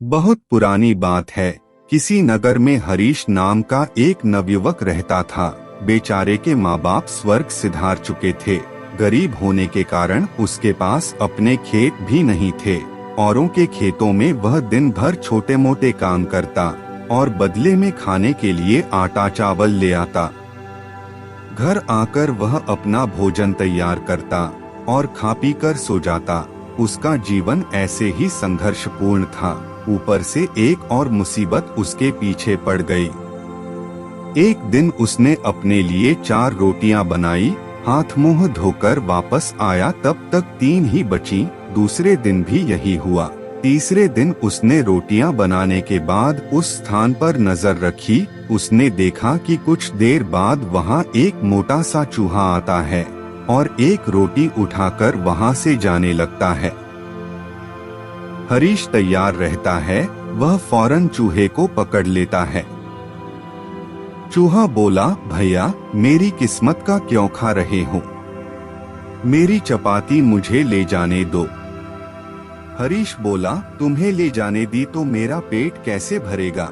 बहुत पुरानी बात है। किसी नगर में हरीश नाम का एक नवयुवक रहता था। बेचारे के माँ बाप स्वर्ग सिधार चुके थे। गरीब होने के कारण उसके पास अपने खेत भी नहीं थे। औरों के खेतों में वह दिन भर छोटे मोटे काम करता और बदले में खाने के लिए आटा चावल ले आता। घर आकर वह अपना भोजन तैयार करता और खा पी कर सो जाता। उसका जीवन ऐसे ही संघर्षपूर्ण था। ऊपर से एक और मुसीबत उसके पीछे पड़ गई। एक दिन उसने अपने लिए 4 रोटियां बनाई, हाथ मुंह धोकर वापस आया तब तक 3 ही बची। दूसरे दिन भी यही हुआ। तीसरे दिन उसने रोटियां बनाने के बाद उस स्थान पर नजर रखी। उसने देखा कि कुछ देर बाद वहां एक मोटा सा चूहा आता है और एक रोटी उठाकर वहां से जाने लगता है। हरीश तैयार रहता है। वह फौरन चूहे को पकड़ लेता है। चूहा बोला, भैया मेरी किस्मत का क्यों खा रहे हो? मेरी चपाती मुझे ले जाने दो। हरीश बोला, तुम्हें ले जाने दी तो मेरा पेट कैसे भरेगा?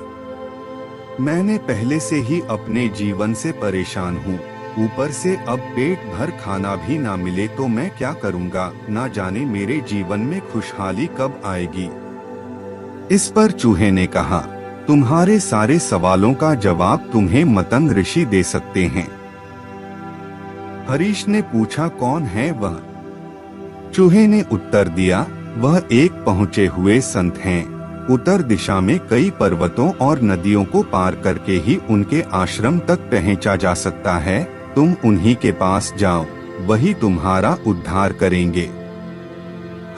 मैंने पहले से ही अपने जीवन से परेशान हूँ। ऊपर से अब पेट भर खाना भी ना मिले तो मैं क्या करूँगा? ना जाने मेरे जीवन में खुशहाली कब आएगी। इस पर चूहे ने कहा, तुम्हारे सारे सवालों का जवाब तुम्हें मतंग ऋषि दे सकते हैं। हरीश ने पूछा, कौन है वह? चूहे ने उत्तर दिया, वह एक पहुँचे हुए संत हैं। उत्तर दिशा में कई पर्वतों और नदियों को पार करके ही उनके आश्रम तक पहुंचा जा सकता है। तुम उन्हीं के पास जाओ, वही तुम्हारा उद्धार करेंगे।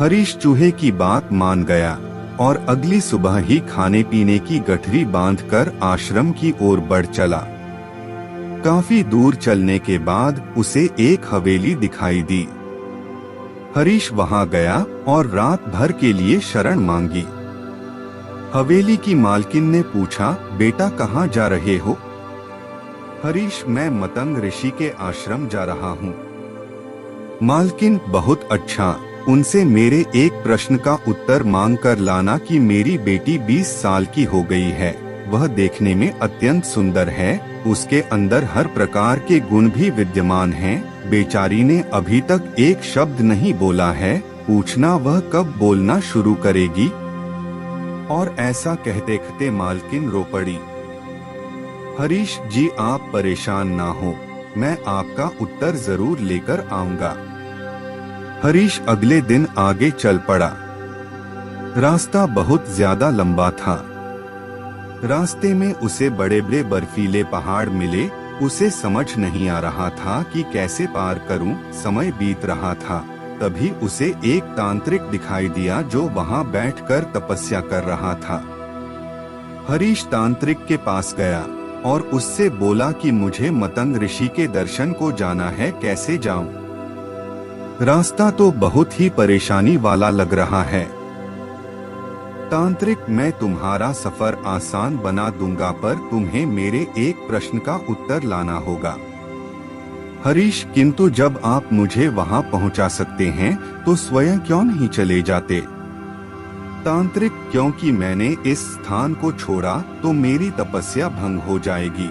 हरीश चूहे की बात मान गया और अगली सुबह ही खाने पीने की गठरी बांधकर आश्रम की ओर बढ़ चला। काफी दूर चलने के बाद उसे एक हवेली दिखाई दी। हरीश वहां गया और रात भर के लिए शरण मांगी। हवेली की मालकिन ने पूछा, बेटा कहाँ जा रहे हो? हरीश, मैं मतंग ऋषि के आश्रम जा रहा हूँ। मालकिन, बहुत अच्छा। उनसे मेरे एक प्रश्न का उत्तर मांग कर लाना कि मेरी बेटी 20 साल की हो गई है। वह देखने में अत्यंत सुंदर है। उसके अंदर हर प्रकार के गुण भी विद्यमान हैं। बेचारी ने अभी तक एक शब्द नहीं बोला है। पूछना वह कब बोलना शुरू करेगी? और ऐसा कहते कहते मालकिन रो पड़ी। हरीश जी, आप परेशान ना हो, मैं आपका उत्तर जरूर लेकर आऊंगा। हरीश अगले दिन आगे चल पड़ा। रास्ता बहुत ज्यादा लंबा था। रास्ते में उसे बड़े बड़े बर्फीले पहाड़ मिले। उसे समझ नहीं आ रहा था कि कैसे पार करूं। समय बीत रहा था। तभी उसे एक तांत्रिक दिखाई दिया जो वहां बैठकर तपस्या कर रहा था। हरीश तांत्रिक के पास गया और उससे बोला कि मुझे मतंग ऋषि के दर्शन को जाना है, कैसे जाऊं? रास्ता तो बहुत ही परेशानी वाला लग रहा है। तांत्रिक, मैं तुम्हारा सफर आसान बना दूंगा, पर तुम्हें मेरे एक प्रश्न का उत्तर लाना होगा। हरीश, किंतु जब आप मुझे वहां पहुंचा सकते हैं तो स्वयं क्यों नहीं चले जाते? तांत्रिक, क्योंकि मैंने इस स्थान को छोड़ा तो मेरी तपस्या भंग हो जाएगी।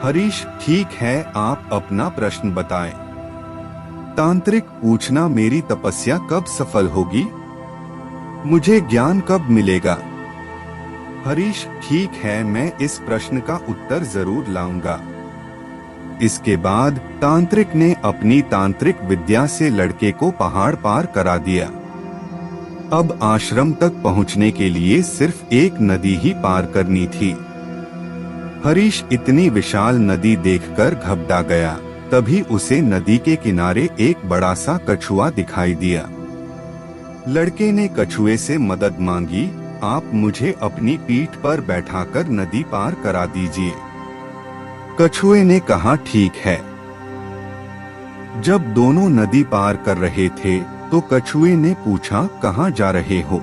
हरीश, ठीक है, आप अपना प्रश्न बताएं। तांत्रिक, पूछना मेरी तपस्या कब सफल होगी? मुझे ज्ञान कब मिलेगा? हरीश, ठीक है, मैं इस प्रश्न का उत्तर जरूर लाऊंगा। इसके बाद तांत्रिक ने अपनी तांत्रिक विद्या से लड़के को पहाड़ पार करा दिया। अब आश्रम तक पहुंचने के लिए सिर्फ एक नदी ही पार करनी थी। हरीश इतनी विशाल नदी देखकर घबरा गया। तभी उसे नदी के किनारे एक बड़ा सा कछुआ दिखाई दिया। लड़के ने कछुए से मदद मांगी, आप मुझे अपनी पीठ पर बैठाकर नदी पार करा दीजिए। कछुए ने कहा, ठीक है। जब दोनों नदी पार कर रहे थे तो कछुए ने पूछा, कहाँ जा रहे हो?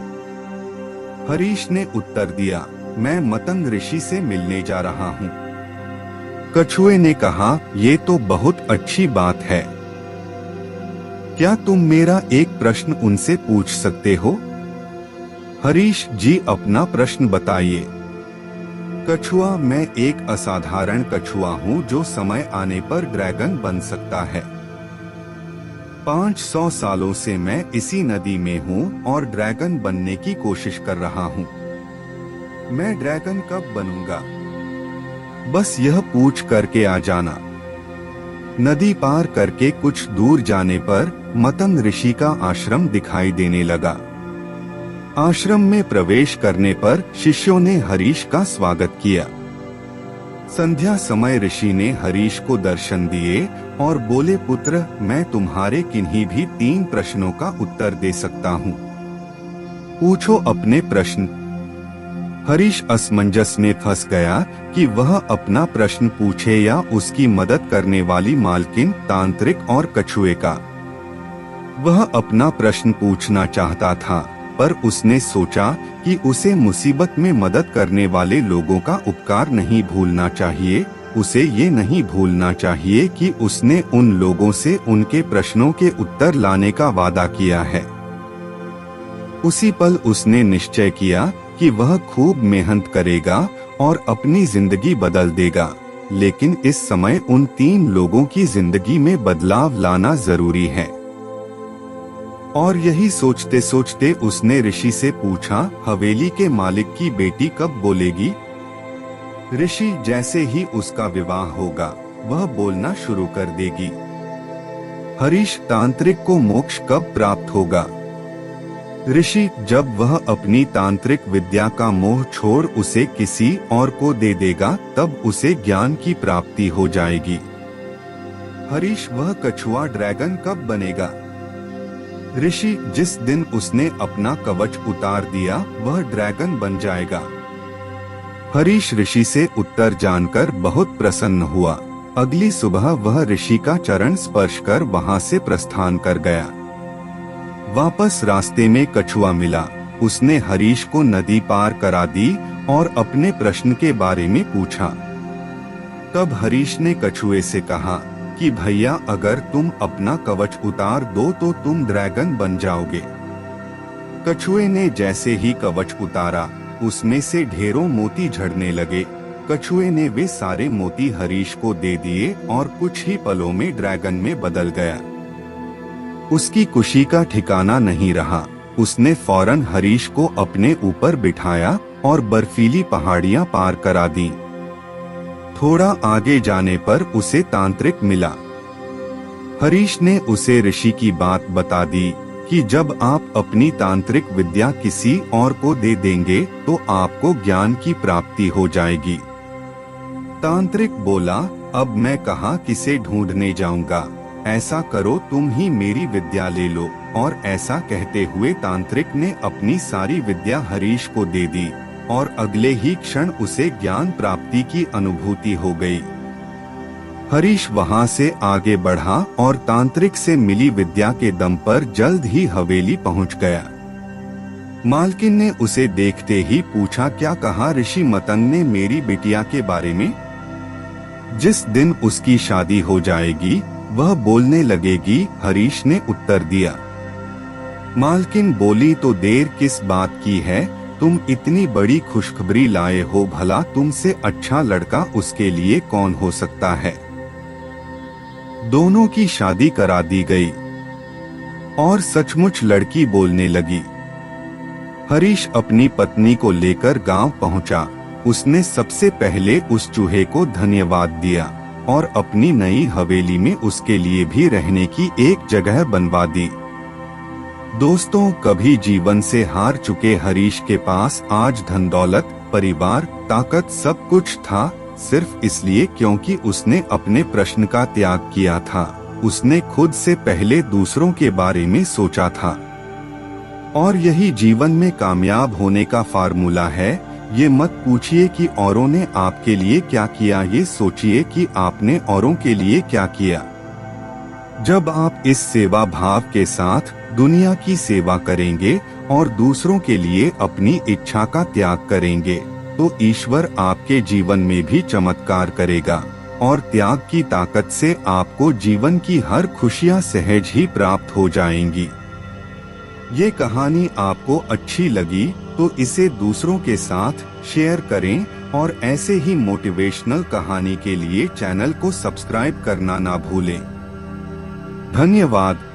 हरीश ने उत्तर दिया, मैं मतंग ऋषि से मिलने जा रहा हूँ। कछुए ने कहा, ये तो बहुत अच्छी बात है। क्या तुम मेरा एक प्रश्न उनसे पूछ सकते हो? हरीश जी, अपना प्रश्न बताइए। कछुआ, मैं एक असाधारण कछुआ हूँ जो समय आने पर ड्रैगन बन सकता है। 500 सालों से मैं इसी नदी में हूँ और ड्रैगन बनने की कोशिश कर रहा हूँ। मैं ड्रैगन कब बनूंगा? बस यह पूछ करके आ जाना। नदी पार करके कुछ दूर जाने पर मतंग ऋषि का आश्रम दिखाई देने लगा। आश्रम में प्रवेश करने पर शिष्यों ने हरीश का स्वागत किया। संध्या समय ऋषि ने हरीश को दर्शन दिए और बोले, पुत्र, मैं तुम्हारे किन्हीं भी 3 प्रश्नों का उत्तर दे सकता हूँ। पूछो अपने प्रश्न। हरीश असमंजस में फंस गया कि वह अपना प्रश्न पूछे या उसकी मदद करने वाली मालकिन, तांत्रिक और कछुए का। वह अपना प्रश्न पूछना चाहता था, पर उसने सोचा कि उसे मुसीबत में मदद करने वाले लोगों का उपकार नहीं भूलना चाहिए। उसे ये नहीं भूलना चाहिए कि उसने उन लोगों से उनके प्रश्नों के उत्तर लाने का वादा किया है। उसी पल उसने निश्चय किया कि वह खूब मेहनत करेगा और अपनी जिंदगी बदल देगा। लेकिन इस समय उन 3 लोगों की जिंदगी में बदलाव लाना जरूरी है। और यही सोचते सोचते उसने ऋषि से पूछा, हवेली के मालिक की बेटी कब बोलेगी? ऋषि, जैसे ही उसका विवाह होगा वह बोलना शुरू कर देगी। हरीश, तांत्रिक को मोक्ष कब प्राप्त होगा? ऋषि, जब वह अपनी तांत्रिक विद्या का मोह छोड़ उसे किसी और को दे देगा, तब उसे ज्ञान की प्राप्ति हो जाएगी। हरीश, वह कछुआ ड्रैगन कब बनेगा? ऋषि, जिस दिन उसने अपना कवच उतार दिया वह ड्रैगन बन जाएगा। हरीश ऋषि से उत्तर जानकर बहुत प्रसन्न हुआ। अगली सुबह वह ऋषि का चरण स्पर्श कर वहां से प्रस्थान कर गया। वापस रास्ते में कछुआ मिला। उसने हरीश को नदी पार करा दी और अपने प्रश्न के बारे में पूछा। तब हरीश ने कछुए से कहा कि भैया, अगर तुम अपना कवच उतार दो तो तुम ड्रैगन बन जाओगे। कछुए ने जैसे ही कवच उतारा उसमें से ढेरों मोती झड़ने लगे। कछुए ने वे सारे मोती हरीश को दे दिए और कुछ ही पलों में ड्रैगन में बदल गया। उसकी खुशी का ठिकाना नहीं रहा। उसने फौरन हरीश को अपने ऊपर बिठाया और बर्फीली पहाड़ियां पार करा दी। थोड़ा आगे जाने पर उसे तांत्रिक मिला। हरीश ने उसे ऋषि की बात बता दी कि जब आप अपनी तांत्रिक विद्या किसी और को दे देंगे तो आपको ज्ञान की प्राप्ति हो जाएगी। तांत्रिक बोला, अब मैं कहाँ किसे ढूंढने जाऊंगा? ऐसा करो, तुम ही मेरी विद्या ले लो। और ऐसा कहते हुए तांत्रिक ने अपनी सारी विद्या हरीश को दे दी और अगले ही क्षण उसे ज्ञान प्राप्ति की अनुभूति हो गई। हरीश वहां से आगे बढ़ा और तांत्रिक से मिली विद्या के दम पर जल्द ही हवेली पहुंच गया। मालकिन ने उसे देखते ही पूछा, क्या कहा ऋषि मतंग ने मेरी बिटिया के बारे में? जिस दिन उसकी शादी हो जाएगी वह बोलने लगेगी, हरीश ने उत्तर दिया। मालकिन बोली, तो देर किस बात की है? तुम इतनी बड़ी खुशखबरी लाए हो, भला तुमसे अच्छा लड़का उसके लिए कौन हो सकता है? दोनों की शादी करा दी गई और सचमुच लड़की बोलने लगी। हरीश अपनी पत्नी को लेकर गांव पहुंचा। उसने सबसे पहले उस चूहे को धन्यवाद दिया और अपनी नई हवेली में उसके लिए भी रहने की एक जगह बनवा दी। दोस्तों, कभी जीवन से हार चुके हरीश के पास आज धन दौलत, परिवार, ताकत सब कुछ था, सिर्फ इसलिए क्योंकि उसने अपने प्रश्न का त्याग किया था। उसने खुद से पहले दूसरों के बारे में सोचा था। और यही जीवन में कामयाब होने का फार्मूला है। ये मत पूछिए कि औरों ने आपके लिए क्या किया, ये सोचिए कि आपने औरों के लिए क्या किया। जब आप इस सेवा भाव के साथ दुनिया की सेवा करेंगे और दूसरों के लिए अपनी इच्छा का त्याग करेंगे तो ईश्वर आपके जीवन में भी चमत्कार करेगा और त्याग की ताकत से आपको जीवन की हर खुशियां सहज ही प्राप्त हो जाएंगी। ये कहानी आपको अच्छी लगी तो इसे दूसरों के साथ शेयर करें और ऐसे ही मोटिवेशनल कहानी के लिए चैनल को सब्सक्राइब करना ना भूलें। धन्यवाद।